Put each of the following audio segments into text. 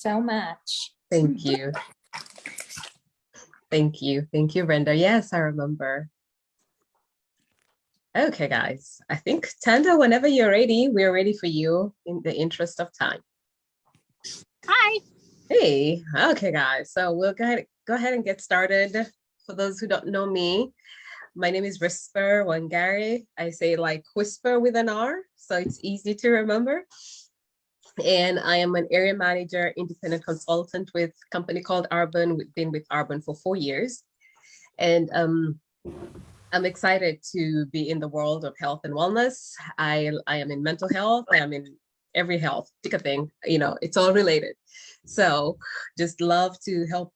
so much. Thank you. Thank you. Thank you, Brenda. Yes, I remember. Okay, guys. I think Tanda, whenever you're ready, we're ready for you in the interest of time. Hi. Hey, okay, guys. So we'll go ahead and get started. For those who don't know me, my name is Whisper Wangari. I say like whisper with an R, so it's easy to remember. And I am an area manager, independent consultant with a company called Arbon. We've been with Arbon for 4 years. And I'm excited to be in the world of health and wellness. I am in mental health. I am in every health, pick a thing, it's all related. So just love to help,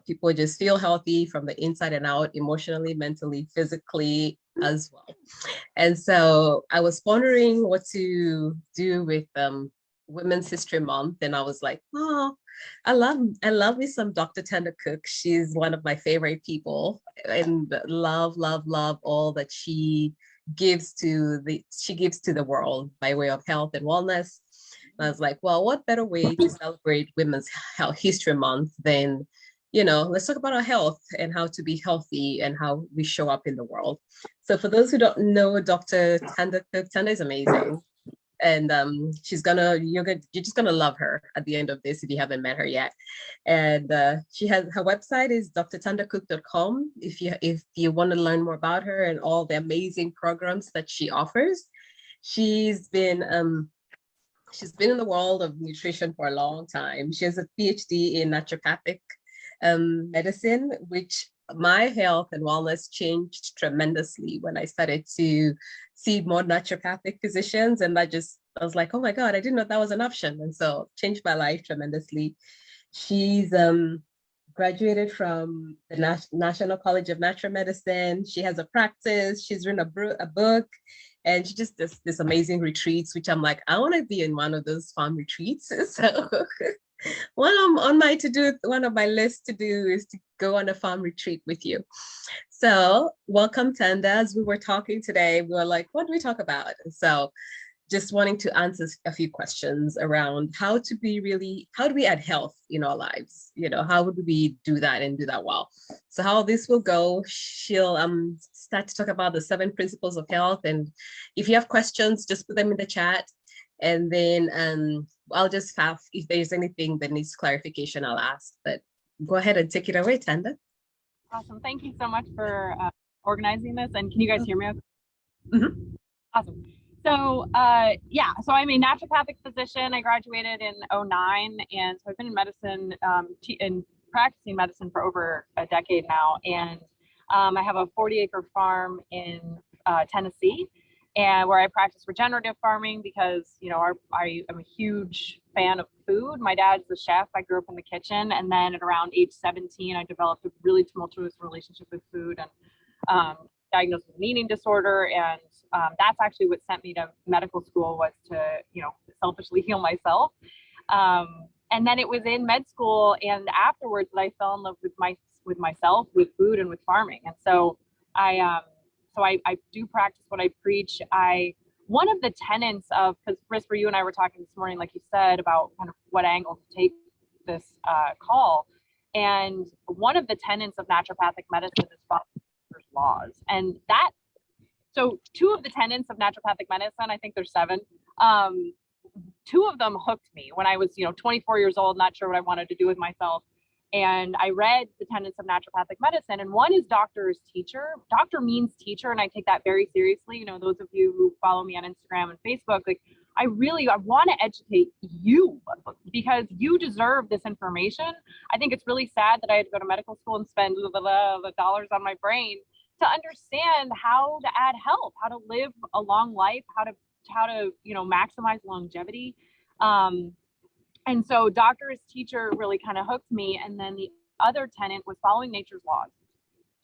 people just feel healthy from the inside and out, emotionally, mentally, physically as well. And so I was wondering what to do with Women's History Month. And I was like, oh, I love me some Dr. Tanda Cook. She's one of my favorite people, and love all that she gives to the world by way of health and wellness. And I was like, well, what better way to celebrate Women's Health History Month than, let's talk about our health and how to be healthy and how we show up in the world. So for those who don't know Dr. Tanda Cook, Tanda is amazing. And you're just gonna love her at the end of this if you haven't met her yet. And she has her website is drtandacook.com if you want to learn more about her and all the amazing programs that she offers. She's been in the world of nutrition for a long time. She has a PhD in naturopathic medicine, which my health and wellness changed tremendously when I started to see more naturopathic physicians. And I was like, oh my God, I didn't know that was an option. And so changed my life tremendously. She's graduated from the National College of Natural Medicine. She has a practice. She's written a book. And she just does this amazing retreats, which I'm like, I want to be in one of those farm retreats. So one of my lists to do is to go on a farm retreat with you. So welcome, Tanda. As we were talking today, we were like, what do we talk about? So just wanting to answer a few questions around how do we add health in our lives? How would we do that and do that well? So how this will go, she'll start to talk about the 7 principles of health. And if you have questions, just put them in the chat. And then I'll just have, if there's anything that needs clarification, I'll ask. But go ahead and take it away, Tanda. Awesome. Thank you so much for organizing this. And can you guys hear me okay? Mm-hmm. Awesome. So so I'm a naturopathic physician. I graduated in 2009, and so I've been in medicine and practicing medicine for over a decade now. And I have a 40-acre farm in Tennessee, and where I practice regenerative farming because I am a huge fan of food. My dad's the chef. I grew up in the kitchen, and then at around age 17, I developed a really tumultuous relationship with food and diagnosed with an eating disorder. And that's actually what sent me to medical school, was to selfishly heal myself. And then it was in med school and afterwards that I fell in love with myself, with food, and with farming. And so I do practice what I preach. One of the tenets of, because Whisper, you and I were talking this morning, like you said, about kind of what angle to take this call. And one of the tenets of naturopathic medicine is following nature's laws. And so 2 of the tenets of naturopathic medicine, I think there's 7. 2 of them hooked me when I was, 24 years old, not sure what I wanted to do with myself. And I read the tenets of naturopathic medicine, and one is doctor is teacher. Doctor means teacher, and I take that very seriously. Those of you who follow me on Instagram and Facebook, like I want to educate you because you deserve this information. I think it's really sad that I had to go to medical school and spend the dollars on my brain to understand how to add health, how to live a long life, how to maximize longevity. And so doctor as teacher really kind of hooked me. And then the other tenet was following nature's laws.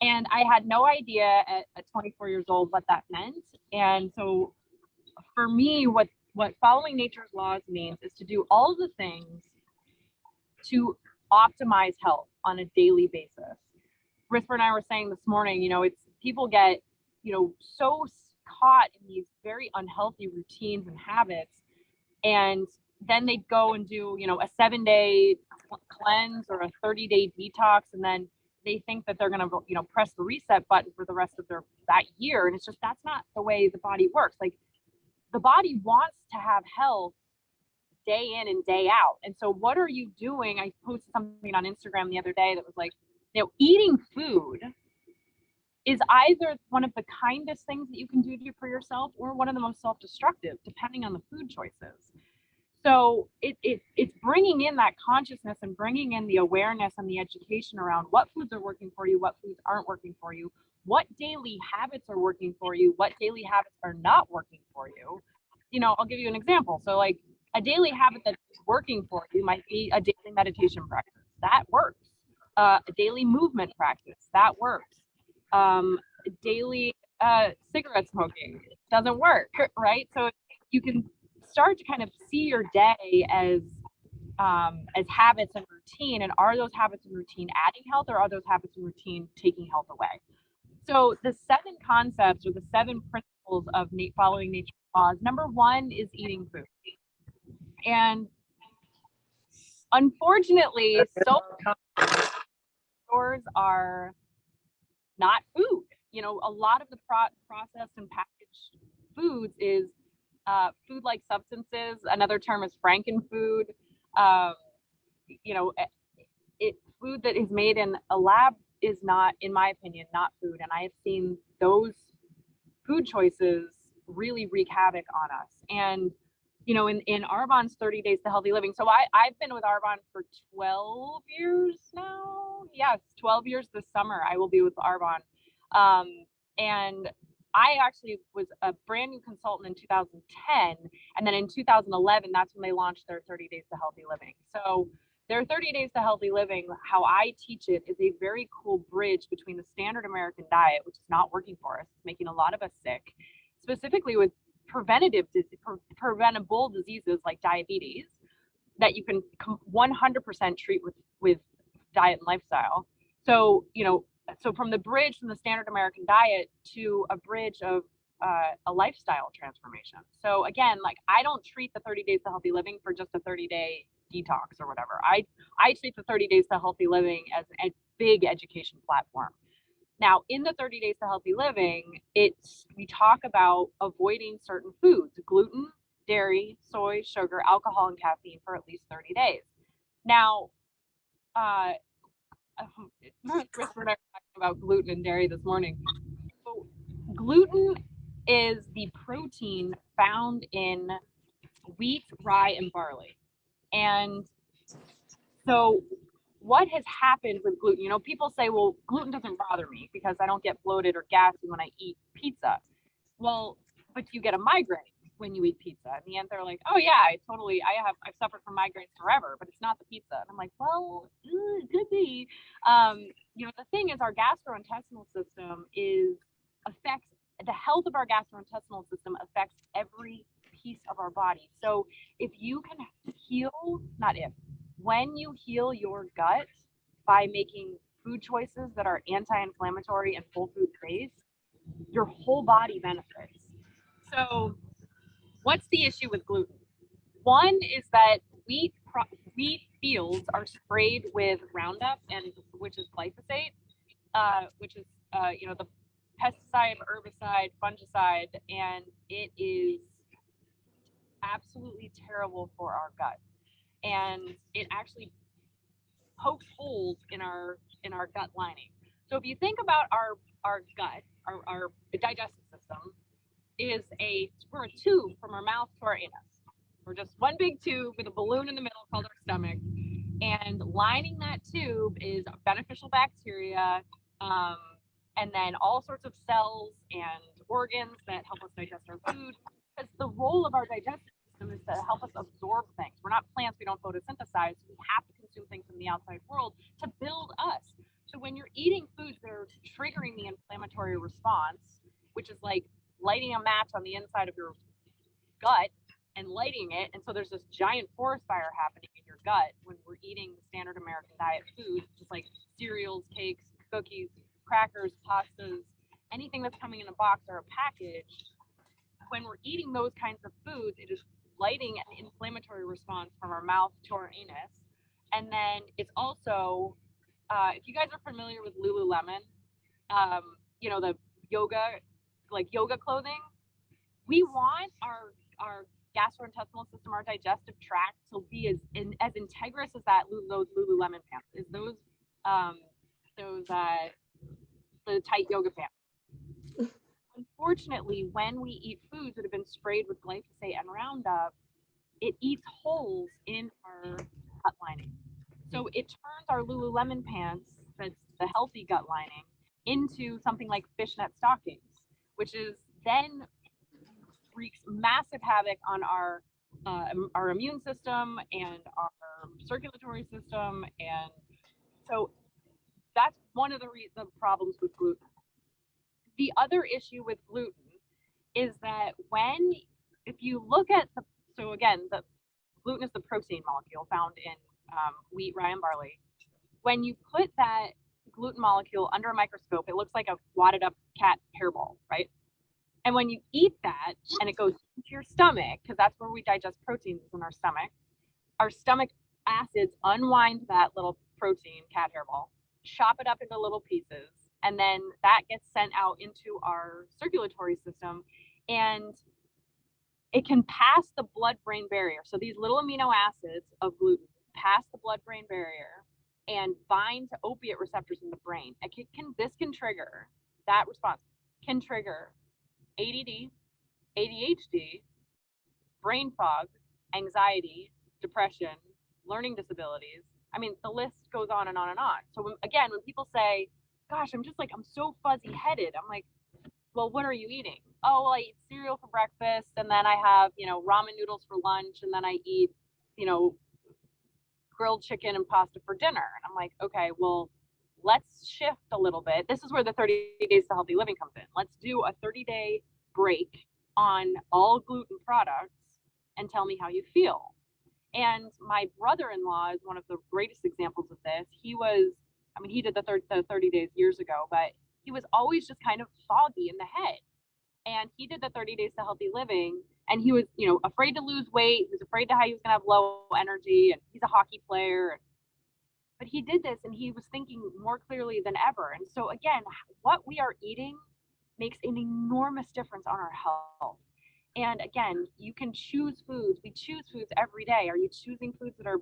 And I had no idea at 24 years old what that meant. And so for me, what following nature's laws means is to do all the things to optimize health on a daily basis. Whisper and I were saying this morning, it's people get, so caught in these very unhealthy routines and habits. And then they'd go and do, a 7-day cleanse or a 30-day detox, and then they think that they're going to, press the reset button for the rest of that year. And it's just, that's not the way the body works. Like, the body wants to have health day in and day out. And so what are you doing? I posted something on Instagram the other day that was like, eating food is either one of the kindest things that you can do for yourself or one of the most self-destructive, depending on the food choices. So it's bringing in that consciousness and bringing in the awareness and the education around what foods are working for you, what foods aren't working for you, what daily habits are working for you, what daily habits are not working for you. I'll give you an example. So like, a daily habit that's working for you might be a daily meditation practice. That works. A daily movement practice. That works. Daily cigarette smoking doesn't work, right? So you can start to kind of see your day as habits and routine. And are those habits and routine adding health, or are those habits and routine taking health away? So the 7 concepts or the 7 principles of following nature's laws, number 1 is eating food. And unfortunately, so stores are not food. A lot of the processed and packaged foods is food-like substances. Another term is frankenfood. Food that is made in a lab is not, in my opinion, not food. And I have seen those food choices really wreak havoc on us. And in Arbonne's 30 Days to Healthy Living. So I've been with Arbonne for 12 years now. Yes, 12 years this summer. I will be with Arbonne. And I actually was a brand new consultant in 2010. And then in 2011, that's when they launched their 30 Days to Healthy Living. So their 30 Days to Healthy Living, how I teach it, is a very cool bridge between the standard American diet, which is not working for us, it's making a lot of us sick, specifically with preventable diseases like diabetes that you can 100% treat with diet and lifestyle. So, so from the bridge from the standard American diet to a bridge of a lifestyle transformation. So again, like, I don't treat the 30 Days to Healthy Living for just a 30-day detox or whatever. I treat the 30 Days to Healthy Living as a big education platform. Now, in the 30 Days to Healthy Living, we talk about avoiding certain foods: gluten, dairy, soy, sugar, alcohol, and caffeine for at least 30 days. Now, Chris and I were talking about gluten and dairy this morning. So, gluten is the protein found in wheat, rye, and barley. And so what has happened with gluten? People say, well, gluten doesn't bother me because I don't get bloated or gassy when I eat pizza. Well, but you get a migraine when you eat pizza. And the end, they're like, oh yeah, I've suffered from migraines forever, but it's not the pizza. And I'm like, well, it could be. The thing is, our gastrointestinal system affects the health of our gastrointestinal system affects every piece of our body. So if you can when you heal your gut by making food choices that are anti-inflammatory and whole food based, your whole body benefits. So what's the issue with gluten? One is that wheat fields are sprayed with Roundup, which is glyphosate, which is the pesticide, herbicide, fungicide, and it is absolutely terrible for our gut. And it actually pokes holes in our gut lining. So if you think about our gut, our digestive system we're a tube from our mouth to our anus. We're just one big tube with a balloon in the middle called our stomach, and lining that tube is beneficial bacteria, and then all sorts of cells and organs that help us digest our food. Because the role of our digestive system is to help us absorb things. We're not plants, we don't photosynthesize. We have to consume things from the outside world to build us. So when you're eating foods that are triggering the inflammatory response, which is like lighting a match on the inside of your gut and lighting it, and so there's this giant forest fire happening in your gut when we're eating the standard American diet foods, just like cereals, cakes, cookies, crackers, pastas, anything that's coming in a box or a package. When we're eating those kinds of foods, it is lighting an inflammatory response from our mouth to our anus. And then it's also, if you guys are familiar with Lululemon, the yoga, like yoga clothing, we want our gastrointestinal system, our digestive tract, to be as integrous as those Lululemon pants, is the tight yoga pants. Unfortunately, when we eat foods that have been sprayed with glyphosate and Roundup, it eats holes in our gut lining. So it turns our Lululemon pants, that's the healthy gut lining, into something like fishnet stockings, which is then wreaks massive havoc on our immune system and our circulatory system. And so that's one of the problems with gluten. The other issue with gluten is that if you look at the gluten is the protein molecule found in wheat, rye, and barley. When you put that gluten molecule under a microscope, it looks like a wadded up cat hairball, right? And when you eat that and it goes into your stomach, because that's where we digest proteins, is in our stomach acids unwind that little protein cat hairball, chop it up into little pieces, and then that gets sent out into our circulatory system, and it can pass the blood-brain barrier. So these little amino acids of gluten pass the blood-brain barrier and bind to opiate receptors in the brain. This can trigger, that response can trigger ADD, ADHD, brain fog, anxiety, depression, learning disabilities. I mean, the list goes on and on and on. So when people say, gosh, I'm so fuzzy headed, I'm like, well, what are you eating? Oh, well, I eat cereal for breakfast, and then I have, ramen noodles for lunch, and then I eat, grilled chicken and pasta for dinner. And I'm like, okay, well, let's shift a little bit. This is where the 30 days to healthy living comes in. Let's do a 30-day break on all gluten products and tell me how you feel. And my brother-in-law is one of the greatest examples of this. He did the 30 days years ago, but he was always just kind of foggy in the head. And he did the 30 days to healthy living, and he was, afraid to lose weight. He was afraid to how he was going to have low energy, and he's a hockey player. But he did this, and he was thinking more clearly than ever. And so again, what we are eating makes an enormous difference on our health. And again, you can choose foods. We choose foods every day. Are you choosing foods that are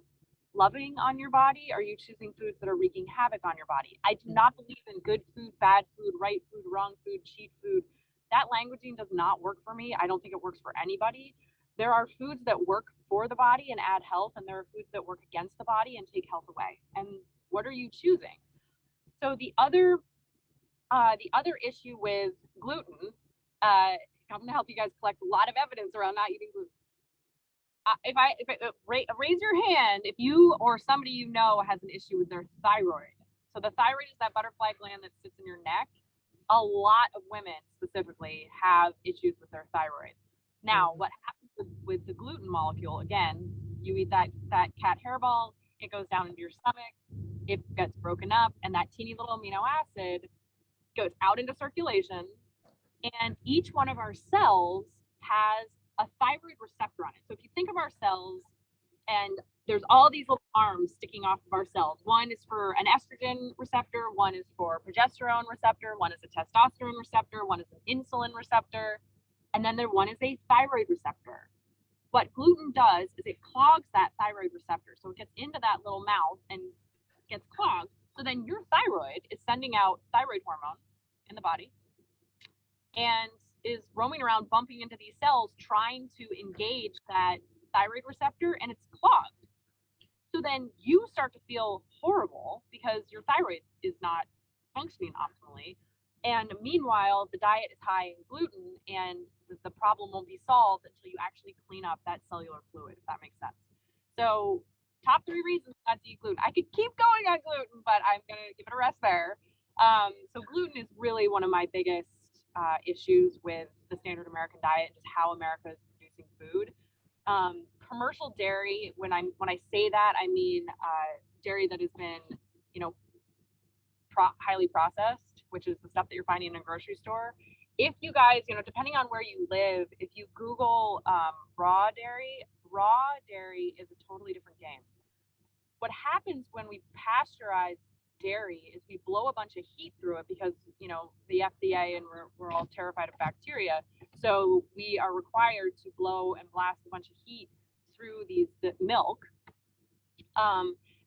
loving on your body? Are you choosing foods that are wreaking havoc on your body? I do not believe in good food, bad food, right food, wrong food, cheap food. That languaging does not work for me. I don't think it works for anybody. There are foods that work for the body and add health, and there are foods that work against the body and take health away. And what are you choosing? So the other issue with gluten, I'm going to help you guys collect a lot of evidence around not eating gluten. Raise your hand if you or somebody you know has an issue with their thyroid. So the thyroid is that butterfly gland that sits in your neck. A lot of women specifically have issues with their thyroid. Now, what happens with the gluten molecule, again, you eat that cat hairball, it goes down into your stomach, it gets broken up, and that teeny little amino acid goes out into circulation, and each one of our cells has a thyroid receptor on it. So if you think of our cells, and there's all these little arms sticking off of our cells. One is for an estrogen receptor, one is for progesterone receptor, one is a testosterone receptor, one is an insulin receptor, and then one is a thyroid receptor. What gluten does is it clogs that thyroid receptor. So it gets into that little mouth and gets clogged. So then your thyroid is sending out thyroid hormone in the body and is roaming around, bumping into these cells, trying to engage that thyroid receptor, and it's clogged. So then you start to feel horrible because your thyroid is not functioning optimally. And meanwhile, the diet is high in gluten, and the problem won't be solved until you actually clean up that cellular fluid, if that makes sense. So top 3 reasons not to eat gluten. I could keep going on gluten, but I'm going to give it a rest there. So gluten is really one of my biggest issues with the standard American diet, just how America is producing food. Commercial dairy, when I say that, I mean dairy that has been, highly processed, which is the stuff that you're finding in a grocery store. if you guys, depending on where you live, if you Google raw dairy is a totally different game. What happens when we pasteurize dairy is we blow a bunch of heat through it because, the FDA and we're all terrified of bacteria. So we are required to blow and blast a bunch of heat through the milk,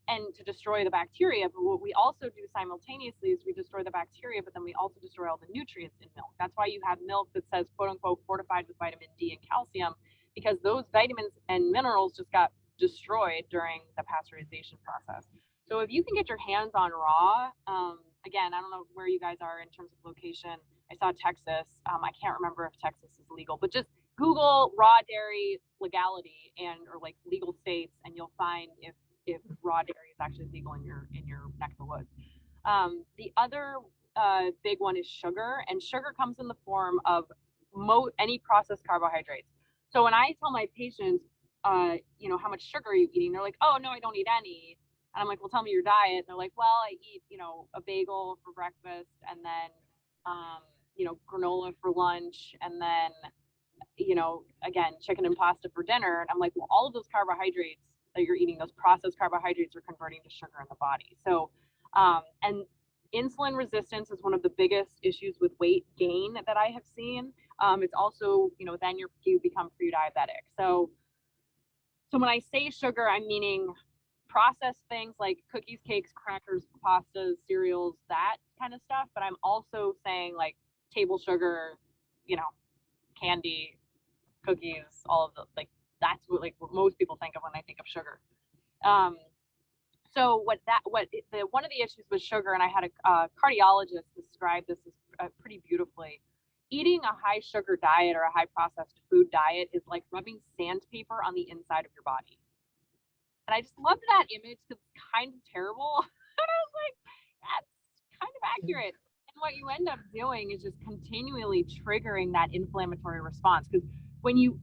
and to destroy the bacteria. But what we also do simultaneously is we destroy the bacteria, but then we also destroy all the nutrients in milk. That's why you have milk that says, quote unquote, fortified with vitamin D and calcium, because those vitamins and minerals just got destroyed during the pasteurization process. So if you can get your hands on raw, again, I don't know where you guys are in terms of location. I saw Texas. I can't remember if Texas is legal, but just Google raw dairy legality or like legal states, and you'll find if raw dairy is actually legal in your neck of the woods. The other big one is sugar, and sugar comes in the form of any processed carbohydrates. So when I tell my patients, how much sugar are you eating? They're like, oh no, I don't eat any. And I'm like, well, tell me your diet. And they're like, well, I eat, a bagel for breakfast, and then, granola for lunch, and then, again, chicken and pasta for dinner. And I'm like, well, all of those carbohydrates that you're eating, those processed carbohydrates, are converting to sugar in the body. So, and insulin resistance is one of the biggest issues with weight gain that I have seen. It's also, then you become pre-diabetic. So when I say sugar, I'm meaning processed things like cookies, cakes, crackers, pastas, cereals, that kind of stuff. But I'm also saying like table sugar, candy, cookies, all of the that's what most people think of when they think of sugar. So one of the issues with sugar, and I had a cardiologist describe this pretty beautifully. Eating a high sugar diet or a high processed food diet is like rubbing sandpaper on the inside of your body. And I just loved that image because it's kind of terrible. And I was like, that's kind of accurate. And what you end up doing is just continually triggering that inflammatory response. Because when you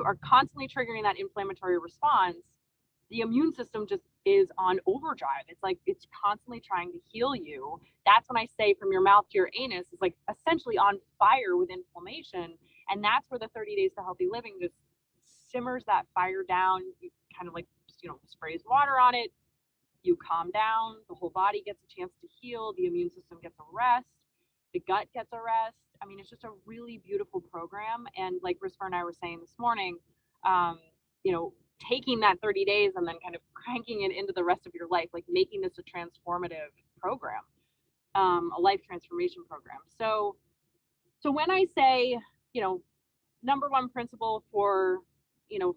are constantly triggering that inflammatory response, the immune system just is on overdrive. It's like it's constantly trying to heal you. That's when I say from your mouth to your anus is like essentially on fire with inflammation. And that's where the 30 days to healthy living just simmers that fire down. You kind of like, sprays water on it. You calm down. The whole body gets a chance to heal. The immune system gets a rest. The gut gets a rest. I mean, it's just a really beautiful program. And like Risper and I were saying this morning, taking that 30 days and then kind of cranking it into the rest of your life, like making this a transformative program, a life transformation program. So when I say, number one principle for,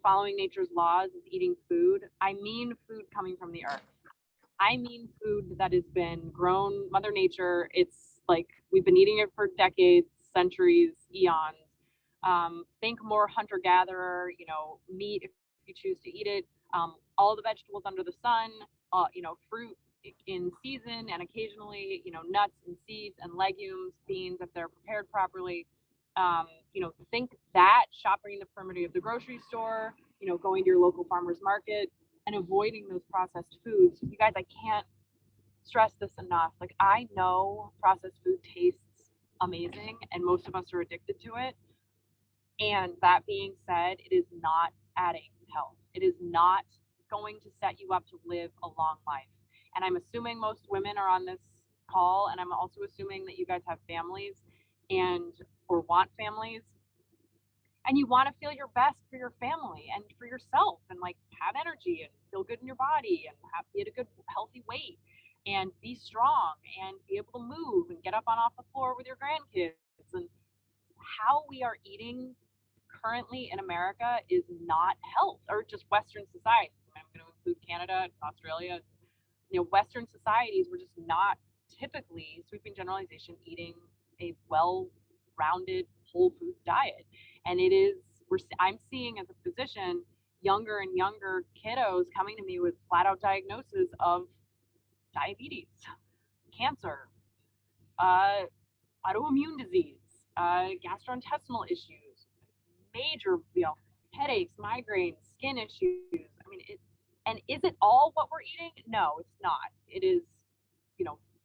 following nature's laws is eating food, I mean food coming from the earth. I mean food that has been grown, Mother Nature. It's like we've been eating it for decades, centuries, eons. Think more hunter-gatherer, meat if you choose to eat it. All the vegetables under the sun, fruit in season, and occasionally, nuts and seeds and legumes, beans if they're prepared properly. Think that, shopping the perimeter of the grocery store, going to your local farmer's market, and avoiding those processed foods. You guys, I can't stress this enough. Like, I know processed food tastes amazing, and most of us are addicted to it. And that being said, it is not adding health. It is not going to set you up to live a long life. And I'm assuming most women are on this call, and I'm also assuming that you guys have families or want families, and you want to feel your best for your family and for yourself, and like have energy and feel good in your body and be at a good healthy weight and be strong and be able to move and get up and off the floor with your grandkids. And how we are eating currently in America is not health, or just Western society. I'm going to include Canada and Australia. Western societies, we're just not typically, sweeping generalization, eating a well-rounded whole foods diet. And I'm seeing as a physician, younger and younger kiddos coming to me with flat out diagnoses of diabetes, cancer, autoimmune disease, gastrointestinal issues, major, headaches, migraines, skin issues. I mean, and is it all what we're eating? No, it's not. It is,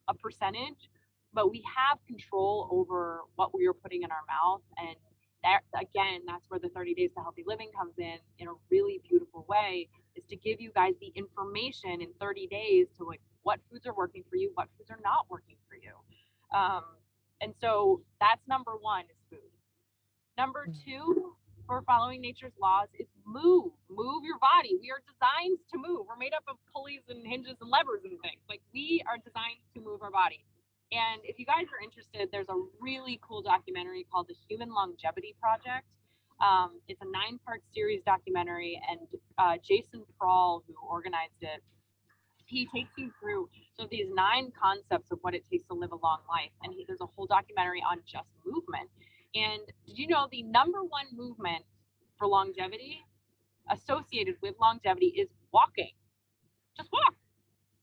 a percentage, but we have control over what we are putting in our mouth. And that, again, that's where the 30 days to healthy living comes in a really beautiful way, is to give you guys the information in 30 days to like what foods are working for you, what foods are not working for you. And so that's number one, is food. Number two, for following nature's laws, is move your body. We are designed to move. We're made up of pulleys and hinges and levers and things. Like, we are designed to move our body. And if you guys are interested, there's a really cool documentary called The Human Longevity Project. It's a 9-part series documentary, and Jason Prawl, who organized it, he takes you through these 9 concepts of what it takes to live a long life. And there's a whole documentary on just movement. And did you know the number one movement for longevity, associated with longevity, is walking? Just walk.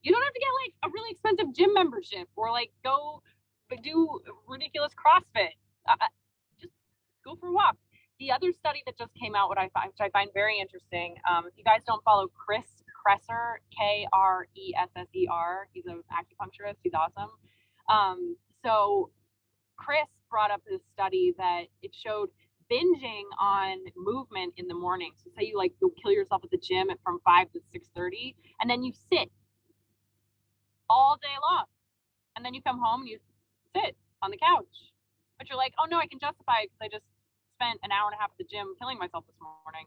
You don't have to get like a really expensive gym membership or like go do ridiculous CrossFit. Just go for a walk. The other study that just came out, which I find very interesting, if you guys don't follow Chris Kresser, Kresser, he's an acupuncturist. He's awesome. So Chris brought up this study that it showed binging on movement in the morning. So say you like go kill yourself at the gym from 5 to 6:30, and then you sit all day long, and then you come home and you sit on the couch, but you're like, oh no, I can justify it because I just spent an hour and a half at the gym killing myself this morning.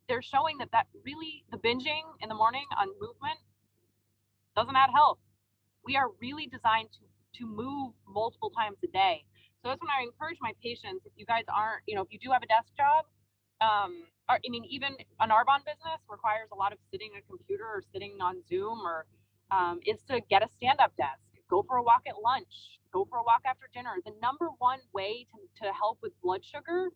They're showing that really, the binging in the morning on movement doesn't add health. We are really designed to move multiple times a day. So that's when I encourage my patients, if you guys aren't, if you do have a desk job, even an Arbonne business requires a lot of sitting at a computer or sitting on Zoom, or is to get a stand-up desk. Go for a walk at lunch. Go for a walk after dinner. The number one way to help with blood sugar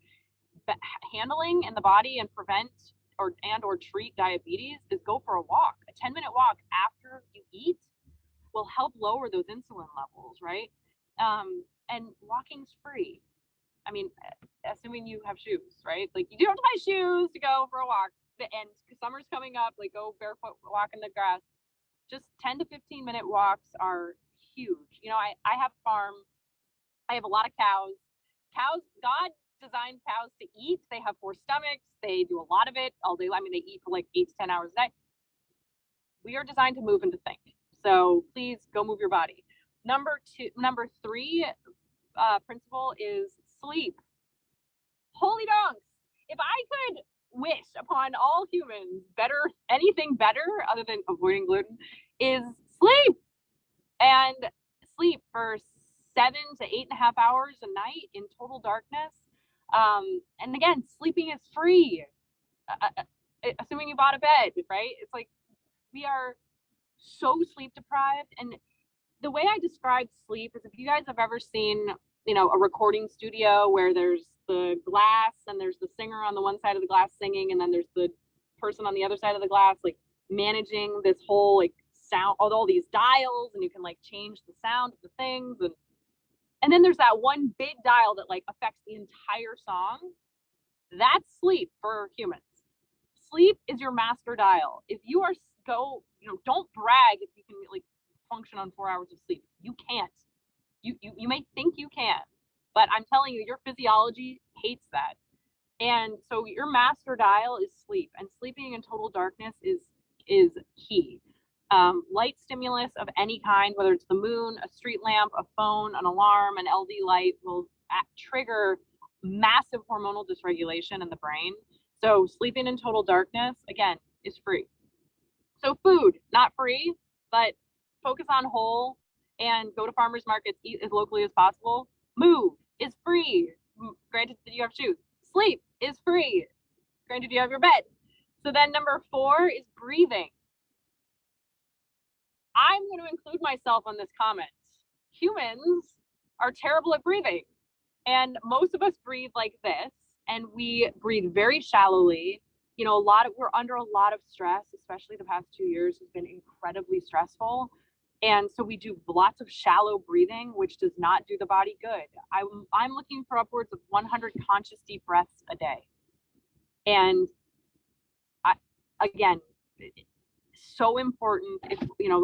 handling in the body and prevent or treat diabetes is go for a walk. A 10-minute walk after you eat will help lower those insulin levels, right? And walking's free. I mean, assuming you have shoes, right? Like, you do have to buy shoes to go for a walk. And summer's coming up, like, go barefoot, walk in the grass. Just 10 to 15-minute walks are huge. I have a farm. I have a lot of cows. God designed cows to eat. They have 4 stomachs. They do a lot of it all day. I mean, they eat for like 8 to 10 hours a day. We are designed to move and to think. So please go move your body. Number 3 principle is sleep. Holy donks. If I could wish upon all humans anything better other than avoiding gluten, is sleep. And sleep for 7 to 8.5 hours a night in total darkness. And again, sleeping is free, assuming you bought a bed, right? It's like, we are so sleep deprived. And the way I describe sleep is, if you guys have ever seen, a recording studio where there's the glass and there's the singer on the one side of the glass singing, and then there's the person on the other side of the glass, like, managing this whole like sound, all these dials, and you can like change the sound of the things, and then there's that one big dial that like affects the entire song. That's sleep for humans. Sleep is your master dial. If you are don't brag if you can like function on 4 hours of sleep. You can't. You may think you can, but I'm telling you, your physiology hates that. And so your master dial is sleep, and sleeping in total darkness is key. Light stimulus of any kind, whether it's the moon, a street lamp, a phone, an alarm, an LD light, will trigger massive hormonal dysregulation in the brain. So sleeping in total darkness, again, is free. So food, not free, but focus on whole and go to farmers markets, eat as locally as possible. Move is free, granted that you have shoes. Sleep is free, granted you have your bed. So then number 4 is breathing. I'm going to include myself on this comment. Humans are terrible at breathing, and most of us breathe like this, and we breathe very shallowly. We're under a lot of stress, especially the past 2 years has been incredibly stressful. And so we do lots of shallow breathing, which does not do the body good. I'm looking for upwards of 100 conscious deep breaths a day. And again, so important.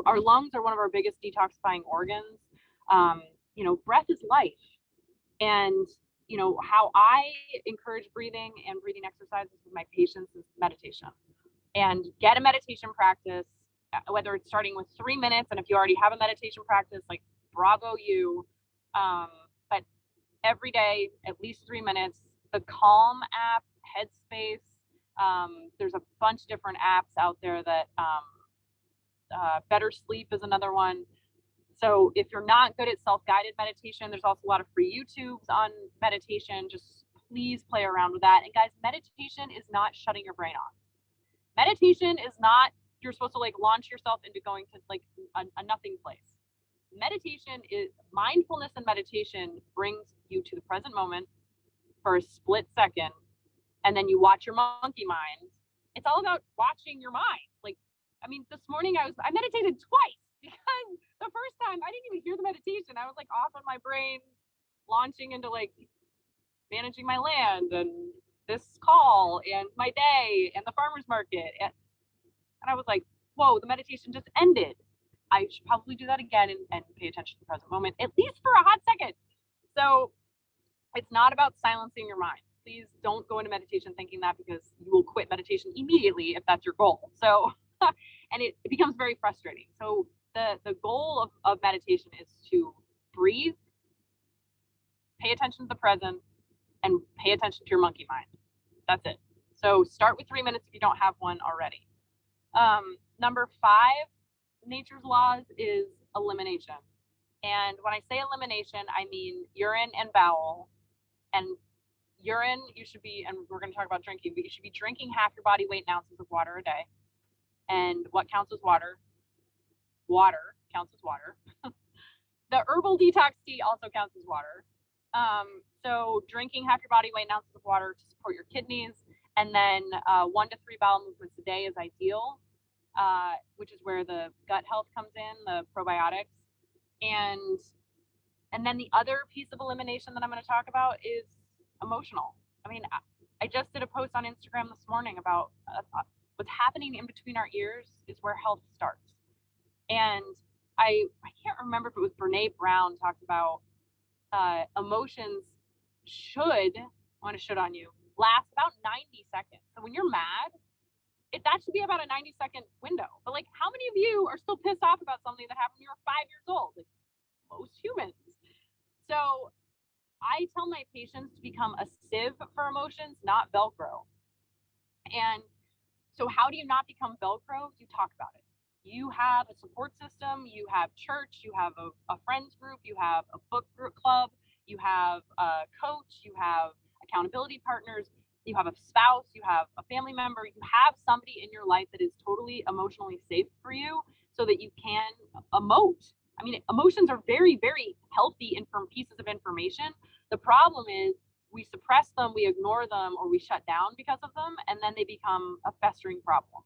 Our lungs are one of our biggest detoxifying organs. Breath is life. And, how I encourage breathing and breathing exercises with my patients is meditation. And get a meditation practice, whether it's starting with 3 minutes, and if you already have a meditation practice, like, bravo you. But every day, at least 3 minutes. The Calm app, Headspace, there's a bunch of different apps out there that Better Sleep is another one. So if you're not good at self-guided meditation, there's also a lot of free YouTubes on meditation. Just please play around with that. And guys, meditation is not shutting your brain off. Meditation is not, you're supposed to like launch yourself into going to like a nothing place. Meditation is, mindfulness, and meditation brings you to the present moment for a split second, and then you watch your monkey mind. It's all about watching your mind. Like, I mean, this morning I meditated twice, because the first time I didn't even hear the meditation. I was like off on my brain, launching into like managing my land and this call and my day and the farmer's market. And I was like, whoa, the meditation just ended. I should probably do that again and pay attention to the present moment, at least for a hot second. So it's not about silencing your mind. Please don't go into meditation thinking that, because you will quit meditation immediately if that's your goal. So, and it becomes very frustrating. So the goal of meditation is to breathe, pay attention to the present, and pay attention to your monkey mind. That's it. So start with 3 minutes if you don't have one already. Number 5, nature's laws, is elimination. And when I say elimination, I mean urine and bowel. And urine, you should be, and we're going to talk about drinking, but you should be drinking half your body weight in ounces of water a day. And what counts as water? Water counts as water. The herbal detox tea also counts as water. So drinking half your body weight in ounces of water to support your kidneys, and then 1 to 3 bowel movements a day is ideal, which is where the gut health comes in, the probiotics. And then the other piece of elimination that I'm going to talk about is emotional. I mean, I just did a post on Instagram this morning about what's happening in between our ears is where health starts. And I can't remember if it was Brene Brown talked about emotions should, I want to shit on you, last about 90 seconds. So when you're mad, that should be about a 90-second window. But like, how many of you are still pissed off about something that happened when you were 5 years old? Like, most humans. So I tell my patients to become a sieve for emotions, not Velcro. And so how do you not become Velcro? You talk about it. You have a support system, you have church, you have a friends group, you have a book group club, you have a coach, you have accountability partners, you have a spouse, you have a family member, you have somebody in your life that is totally emotionally safe for you so that you can emote. I mean, emotions are very, very healthy pieces of information. The problem is we suppress them, we ignore them, or we shut down because of them, and then they become a festering problem.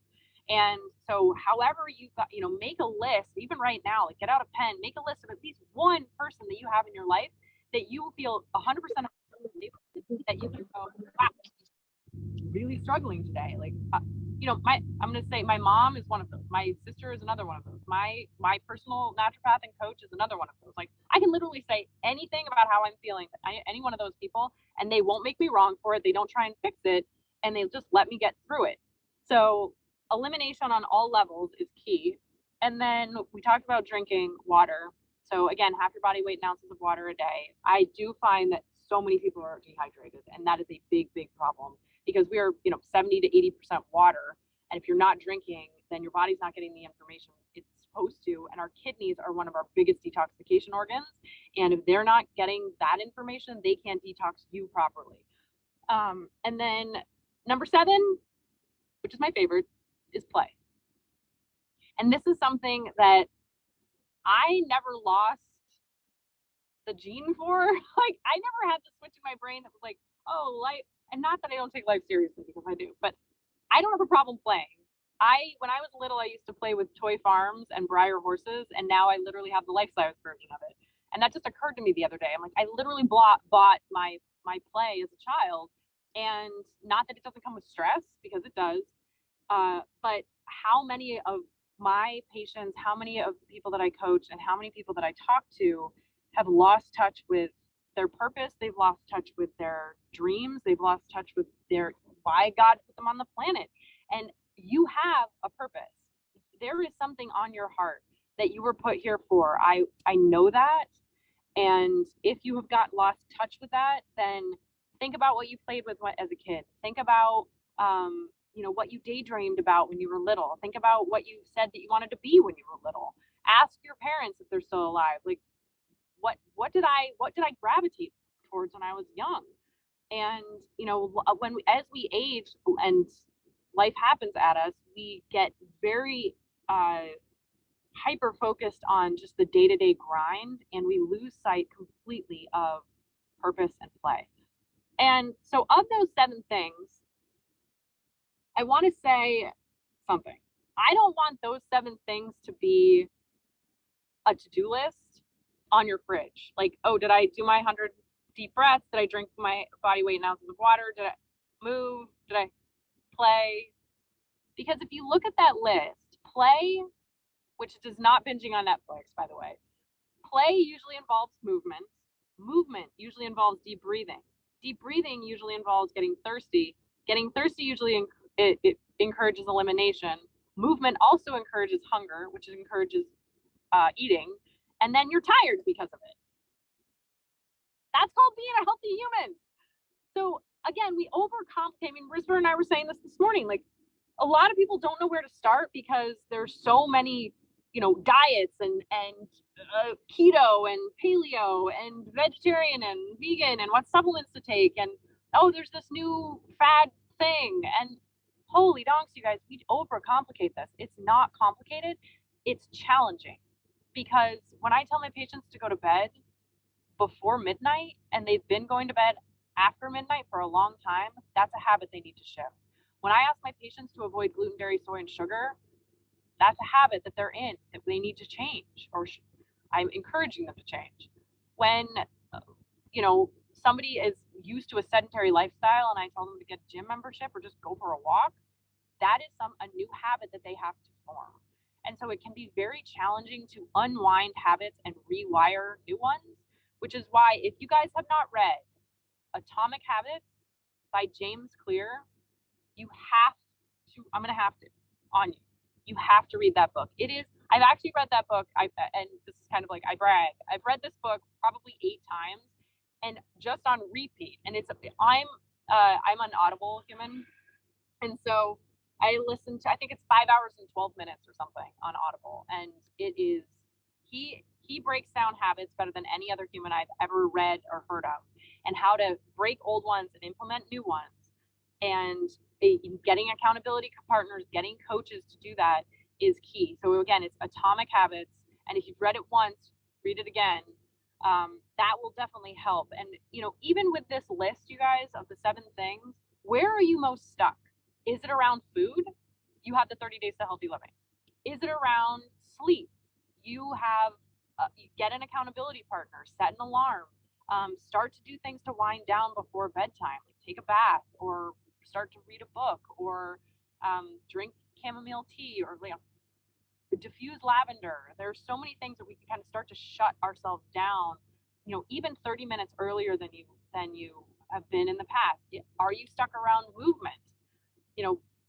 And so however you've got, make a list, even right now, like get out a pen, make a list of at least one person that you have in your life that you feel 100% that you can go, wow, really struggling today. Like, I'm going to say my mom is one of those. My sister is another one of those. My personal naturopath and coach is another one of those. Like, I can literally say anything about how I'm feeling, any one of those people, and they won't make me wrong for it. They don't try and fix it, and they just let me get through it. So elimination on all levels is key. And then we talked about drinking water. So again, half your body weight in ounces of water a day. I do find that so many people are dehydrated, and that is a big, big problem, because we are, 70 to 80% water. And if you're not drinking, then your body's not getting the information it's supposed to. And our kidneys are one of our biggest detoxification organs. And if they're not getting that information, they can't detox you properly. And then number 7, which is my favorite, is play. And this is something that I never lost the gene for. Like, I never had the switch in my brain that was like, oh, life. And not that I don't take life seriously, because I do, but I don't have a problem playing. When I was little, I used to play with toy farms and Breyer horses, and now I literally have the life-size version of it. And that just occurred to me the other day. I'm like, I literally bought my play as a child, and not that it doesn't come with stress, because it does, but how many of my patients, how many of the people that I coach, and how many people that I talk to have lost touch with their purpose. They've lost touch with their dreams. They've lost touch with their why God put them on the planet. And you have a purpose. There is something on your heart that you were put here for. I know that. And if you have got lost touch with that, then think about what you played with as a kid. Think about what you daydreamed about when you were little. Think about what you said that you wanted to be when you were little. Ask your parents if they're still alive. Like, what did I gravitate towards when I was young? And when as we age and life happens at us, we get very hyper focused on just the day-to-day grind, and we lose sight completely of purpose and play. And so of those 7 things, I want to say something. I don't want those 7 things to be a to-do list on your fridge. Like, oh, did I do my 100 deep breaths? Did I drink my body weight in ounces of water? Did I move? Did I play? Because if you look at that list, play, which is not binging on Netflix, by the way, play usually involves movement. Movement usually involves deep breathing. Deep breathing usually involves getting thirsty. Getting thirsty usually it encourages elimination. Movement also encourages hunger, which encourages eating. And then you're tired because of it. That's called being a healthy human. So again, we overcomplicate. I mean, Risper and I were saying this morning. Like, a lot of people don't know where to start because there's so many, diets and keto and paleo and vegetarian and vegan and what supplements to take, and oh, there's this new fad thing, and holy donks, you guys, we overcomplicate this. It's not complicated. It's challenging, because when I tell my patients to go to bed before midnight and they've been going to bed after midnight for a long time, that's a habit they need to shift. When I ask my patients to avoid gluten, dairy, soy, and sugar, that's a habit that they're in that they need to change, or I'm encouraging them to change. When somebody is used to a sedentary lifestyle and I tell them to get a gym membership or just go for a walk, that is a new habit that they have to form. And so it can be very challenging to unwind habits and rewire new ones, which is why, if you guys have not read Atomic Habits by James Clear, you have to, I'm going to have to, on you. You have to read that book. I've actually read that book, and this is kind of like, I brag. I've read this book probably 8 times, and just on repeat. And I'm an Audible human, and so I listen to, I think it's 5 hours and 12 minutes or something on Audible, and he breaks down habits better than any other human I've ever read or heard of, and how to break old ones and implement new ones. And getting accountability partners, getting coaches to do that is key. So again, it's Atomic Habits, and if you've read it once, read it again. That will definitely help. And even with this list, you guys, of the 7 things, where are you most stuck? Is it around food? You have the 30 days to healthy living. Is it around sleep? You have you get an accountability partner, set an alarm, start to do things to wind down before bedtime, like take a bath, or start to read a book, or drink chamomile tea, or diffuse lavender. There's so many things that we can kind of start to shut ourselves down, even 30 minutes earlier than you have been in the past. Are you stuck around movement?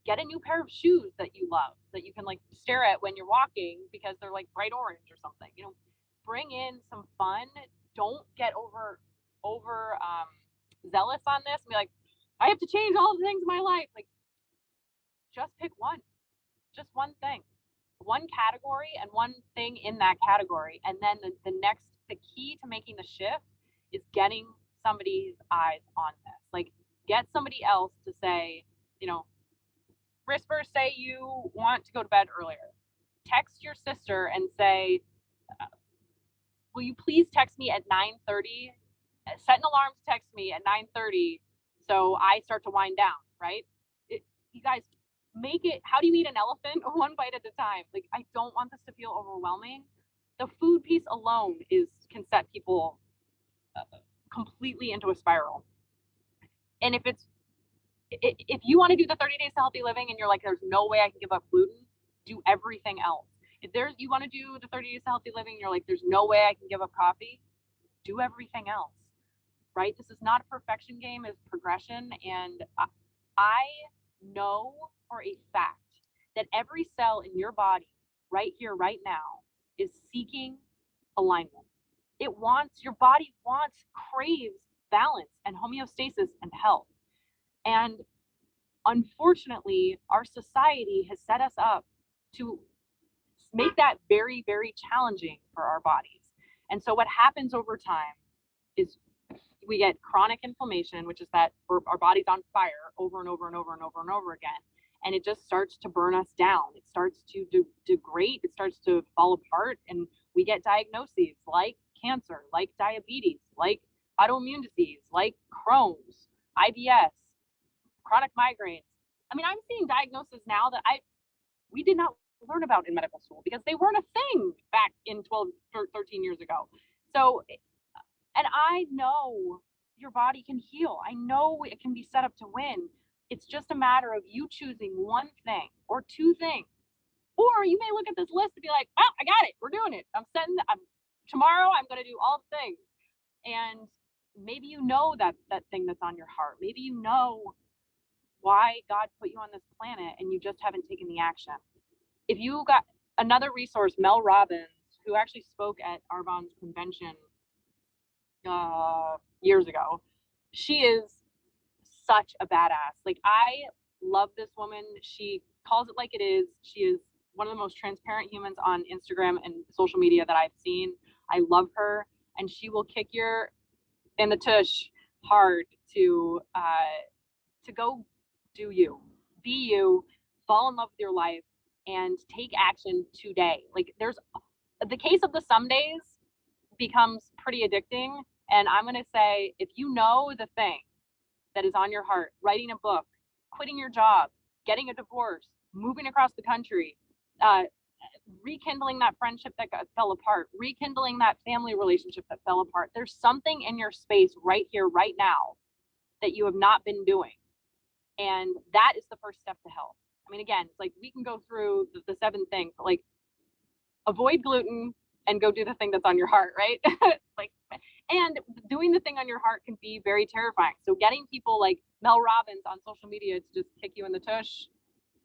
Get a new pair of shoes that you love, that you can stare at when you're walking because they're bright orange or something. Bring in some fun. Don't get over zealous on this and be like, I have to change all the things in my life. Just pick just one thing, one category, and one thing in that category. And then the key to making the shift is getting somebody's eyes on this. Get somebody else to say, Risper, say you want to go to bed earlier. Text your sister and say, will you please text me at 9:30? Set an alarm to text me at 9:30 so I start to wind down, right? You guys, make it, how do you eat an elephant? One bite at a time. I don't want this to feel overwhelming. The food piece alone can set people completely into a spiral. And if you want to do the 30 days to healthy living and you're like, there's no way I can give up gluten, do everything else. If you want to do the 30 days to healthy living, you're like, there's no way I can give up coffee, do everything else, right? This is not a perfection game, it's progression. And I know for a fact that every cell in your body right here, right now, is seeking alignment. Your body wants, craves balance and homeostasis and health. And unfortunately, our society has set us up to make that very, very challenging for our bodies. And so what happens over time is we get chronic inflammation, which is that our body's on fire over and over and over and over and over again. And it just starts to burn us down. It starts to degrade. It starts to fall apart. And we get diagnoses like cancer, like diabetes, like autoimmune disease, like Crohn's, IBS, chronic migraines. I mean, I'm seeing diagnoses now that we did not learn about in medical school because they weren't a thing back in 12 or 13 years ago. So, and I know your body can heal. I know it can be set up to win. It's just a matter of you choosing one thing or two things. Or you may look at this list and be like, oh, I got it. We're doing it. Tomorrow I'm going to do all the things. And maybe you know that thing that's on your heart. Maybe you know why God put you on this planet and you just haven't taken the action. If you got another resource, Mel Robbins, who actually spoke at Arbonne's convention years ago, she is such a badass. Like, I love this woman. She calls it like it is. She is one of the most transparent humans on Instagram and social media that I've seen. I love her, and she will kick your in the tush hard to go do you, be you, fall in love with your life, and take action today. Like, there's the case of the some days becomes pretty addicting. And I'm going to say, if you know the thing that is on your heart, writing a book, quitting your job, getting a divorce, moving across the country, rekindling that friendship that fell apart, rekindling that family relationship that fell apart, there's something in your space right here, right now, that you have not been doing. And that is the first step to health. I mean, again, it's like we can go through the 7 things, but like, avoid gluten and go do the thing that's on your heart, right? Like, and doing the thing on your heart can be very terrifying. So getting people like Mel Robbins on social media to just kick you in the tush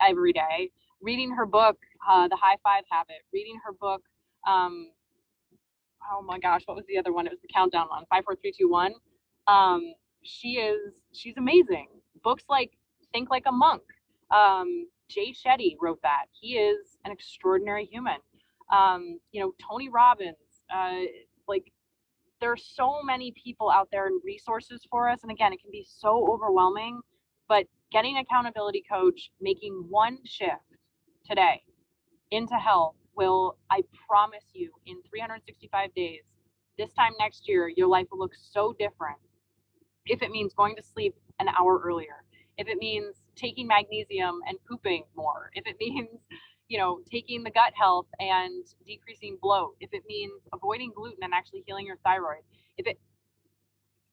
every day, reading her book, The High Five Habit, reading her book, oh my gosh, what was the other one? It was the countdown one, 5, 4, 3, 2, 1. She's amazing. Books like Think Like a Monk. Jay Shetty wrote that. He is an extraordinary human. Tony Robbins, like, there are so many people out there and resources for us. And again, it can be so overwhelming, but getting an accountability coach, making one shift today into health will, I promise you, in 365 days, this time next year, your life will look so different. If it means going to sleep an hour earlier, if it means taking magnesium and pooping more, if it means taking the gut health and decreasing bloat, if it means avoiding gluten and actually healing your thyroid,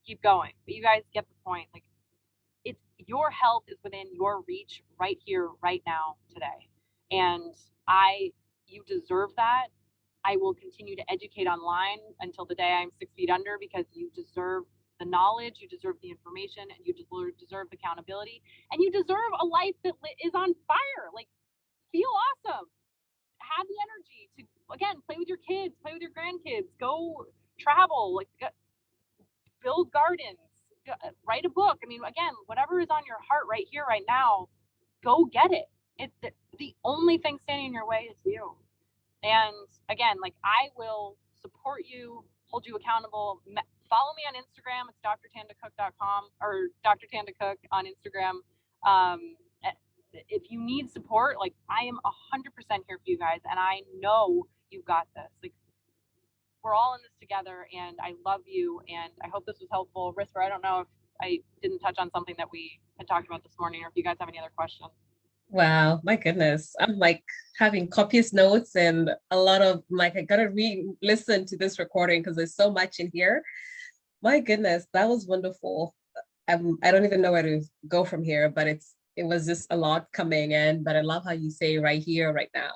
keep going. But you guys get the point. Like, it's your health is within your reach right here, right now, today. And you deserve that. I will continue to educate online until the day I'm 6 feet under, because you deserve the knowledge, you deserve the information, and you deserve the accountability, and you deserve a life that is on fire. Like, feel awesome, have the energy to, again, play with your kids, play with your grandkids, go travel, like, build gardens, write a book. I mean, again, whatever is on your heart right here, right now, go get it. The only thing standing in your way is you. And again, like, I will support you, hold you accountable. Follow me on Instagram. It's drtandacook.com or Dr. Tanda Cook on Instagram. If you need support, like, I am 100% here for you guys, and I know you've got this. Like, we're all in this together, and I love you, and I hope this was helpful. Risper, I don't know if I didn't touch on something that we had talked about this morning, or if you guys have any other questions. Wow, my goodness. I'm like having copious notes and a lot of like, I gotta re-listen to this recording because there's so much in here. My goodness, that was wonderful. I don't even know where to go from here, but it was just a lot coming in. But I love how you say right here, right now.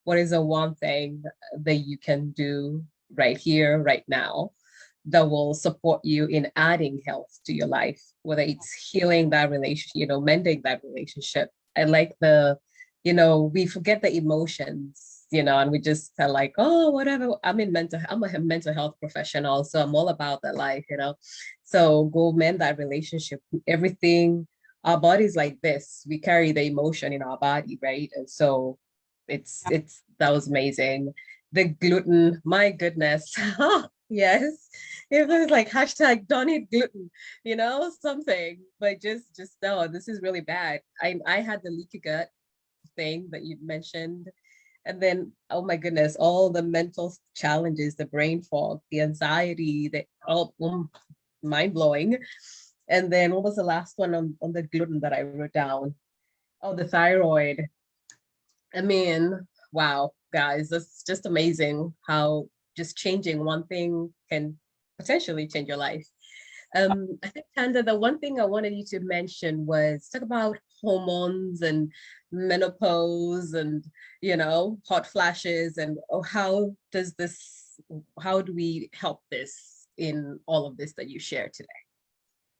What is the one thing that you can do right here, right now? that will support you in adding health to your life, whether it's healing that relationship, mending that relationship. I like we forget the emotions, and we just are like, oh, whatever. I'm a mental health professional, so I'm all about that life. So go mend that relationship. Everything, our body's like this. We carry the emotion in our body, right? And so that was amazing. The gluten, my goodness. Yes. It was like hashtag don't eat gluten, something. But just no, this is really bad. I had the leaky gut thing that you mentioned. And then, oh my goodness, all the mental challenges, the brain fog, the anxiety, the all mind blowing. And then what was the last one on the gluten that I wrote down? Oh, the thyroid. I mean, wow, guys, that's just amazing how just changing one thing can potentially change your life. I think, Tanda, the one thing I wanted you to mention was talk about hormones and menopause and, hot flashes and how do we help this in all of this that you share today?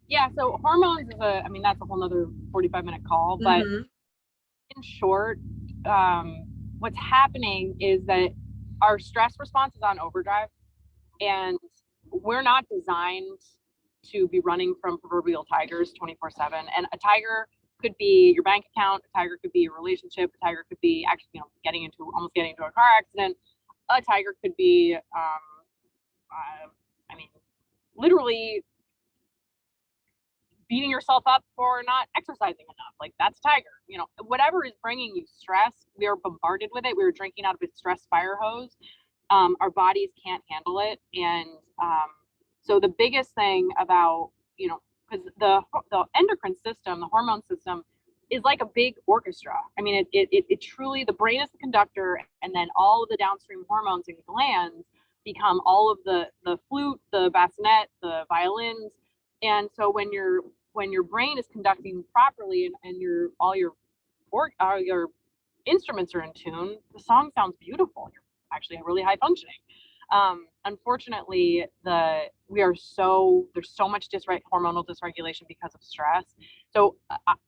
Yeah, so hormones that's a whole nother 45-minute call, but Mm-hmm. in short, what's happening is that our stress response is on overdrive, and we're not designed to be running from proverbial tigers 24/7. And a tiger could be your bank account, a tiger could be your relationship, a tiger could be actually, almost getting into a car accident. A tiger could be, literally beating yourself up for not exercising enough. Like, that's tiger. Whatever is bringing you stress, we are bombarded with it. We are drinking out of a stress fire hose. Our bodies can't handle it. And so the biggest thing about, because the endocrine system, the hormone system, is like a big orchestra. I mean, it truly, the brain is the conductor, and then all of the downstream hormones and glands become all of the flute, the bassinet, the violins. And so when your brain is conducting properly, and all your instruments are in tune, the song sounds beautiful. You're actually really high functioning. Unfortunately, there's so much hormonal dysregulation because of stress. So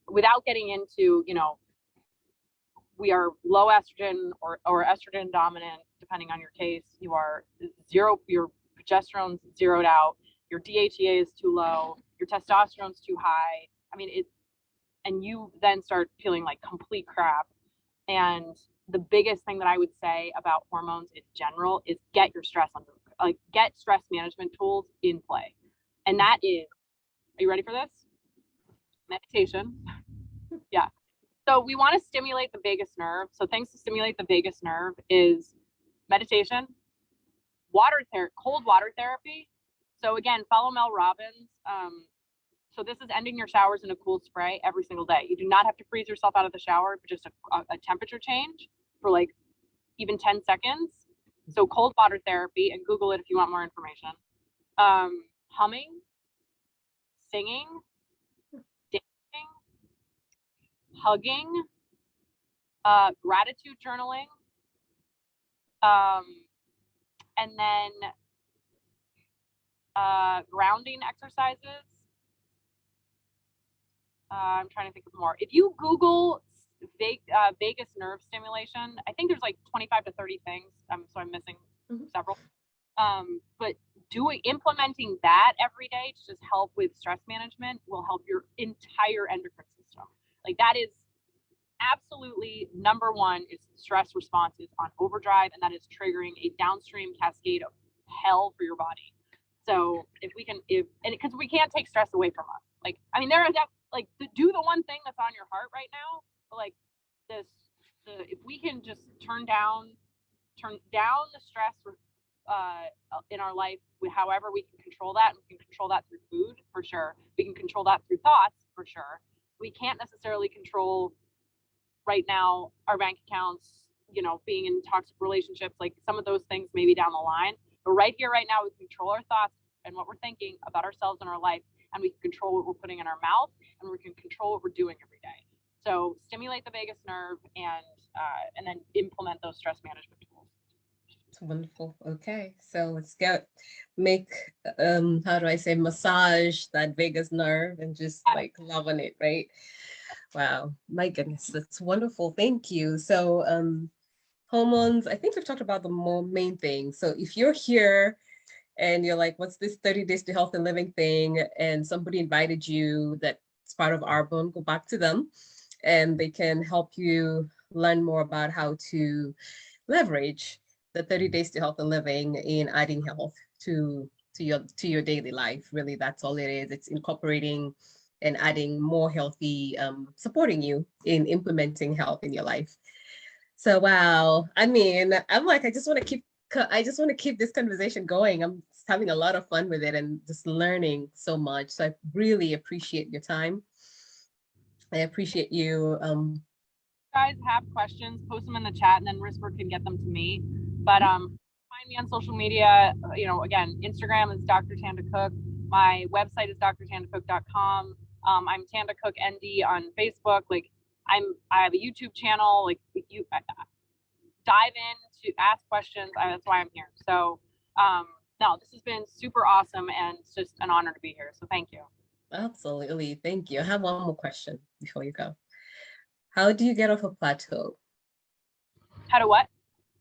without getting into, we are low estrogen or estrogen dominant, depending on your case. You are zero, your progesterone's zeroed out, your DHEA is too low, your testosterone's too high. And you then start feeling like complete crap. And the biggest thing that I would say about hormones in general is get stress management tools in play. And that is, are you ready for this? Meditation. Yeah. So we want to stimulate the vagus nerve. So things to stimulate the vagus nerve is meditation, cold water therapy. So again, follow Mel Robbins. So this is ending your showers in a cool spray every single day. You do not have to freeze yourself out of the shower, but just a temperature change for like even 10 seconds. So cold water therapy, and Google it if you want more information. Humming, singing, dancing, hugging, gratitude journaling, and then grounding exercises. I'm trying to think of more. If you Google vagus nerve stimulation, I think there's like 25 to 30 things. So I'm missing several. But implementing that every day to just help with stress management will help your entire endocrine system. Like, that is absolutely number one. Is stress response is on overdrive, and that is triggering a downstream cascade of hell for your body. So because we can't take stress away from us. Like, I mean, do the one thing that's on your heart right now. But like if we can just turn down the stress in our life, however we can control that, and we can control that through food for sure. We can control that through thoughts for sure. We can't necessarily control right now our bank accounts, being in toxic relationships, like some of those things maybe down the line. But right here, right now, we control our thoughts and what we're thinking about ourselves and our life, and we can control what we're putting in our mouth, and we can control what we're doing every day. So stimulate the vagus nerve, and then implement those stress management tools. Wonderful. Okay, so let's get make how do I say massage that vagus nerve and just like love on it, right? Wow, my goodness, that's wonderful. Thank you. So hormones, I think we've talked about the more main things. So if you're here and you're like, what's this 30 days to health and living thing? And somebody invited you that's part of Arbonne, go back to them and they can help you learn more about how to leverage the 30 days to health and living in adding health to your daily life. Really, that's all it is. It's incorporating and adding more healthy, supporting you in implementing health in your life. So wow, I mean, I'm like, I just want to keep this conversation going. I'm just having a lot of fun with it and just learning so much. So I really appreciate your time. I appreciate you. Guys have questions, post them in the chat, and then Risper can get them to me. But find me on social media. Again, Instagram is Dr. Tanda Cook. My website is drtandacook.com. I'm Tanda Cook ND on Facebook. Like I have a YouTube channel. Like you dive in to ask questions. That's why I'm here. So no, this has been super awesome, and it's just an honor to be here. So thank you. Absolutely. Thank you. I have one more question before you go. How do you get off a plateau? How to what?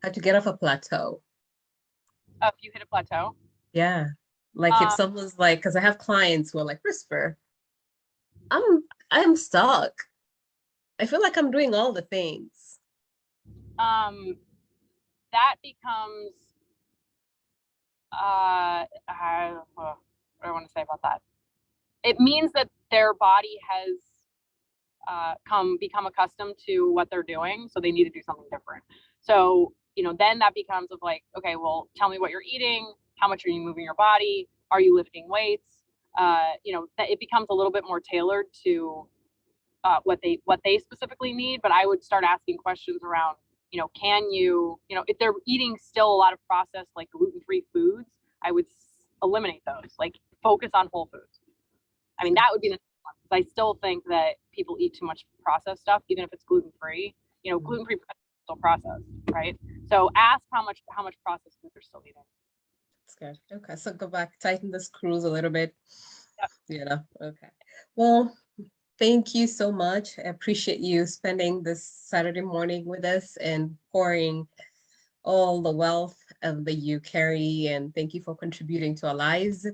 How to get off a plateau? Oh, if you hit a plateau. Yeah. Like if someone's like, because I have clients who are like, Whisper, I'm stuck. I feel like I'm doing all the things. That becomes what do I want to say about that? It means that their body has become accustomed to what they're doing, so they need to do something different. So then that becomes of like, okay, well, tell me what you're eating, how much are you moving your body, are you lifting weights? It becomes a little bit more tailored to what they specifically need. But I would start asking questions around, can you, if they're eating still a lot of processed like gluten-free foods, I would eliminate those, like focus on whole foods. I mean, that would be the one, because I still think that people eat too much processed stuff, even if it's gluten-free. Gluten-free is still processed, right? So ask how much processed food they're still eating. That's good. Okay, so go back, tighten the screws a little bit. Yep. Okay. Well, thank you so much. I appreciate you spending this Saturday morning with us and pouring all the wealth that you carry. And thank you for contributing to our lives.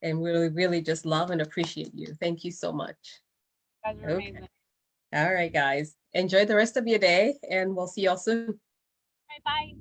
And really, really just love and appreciate you. Thank you so much. You guys are amazing. All right, guys. Enjoy the rest of your day, and we'll see you all soon. Bye bye.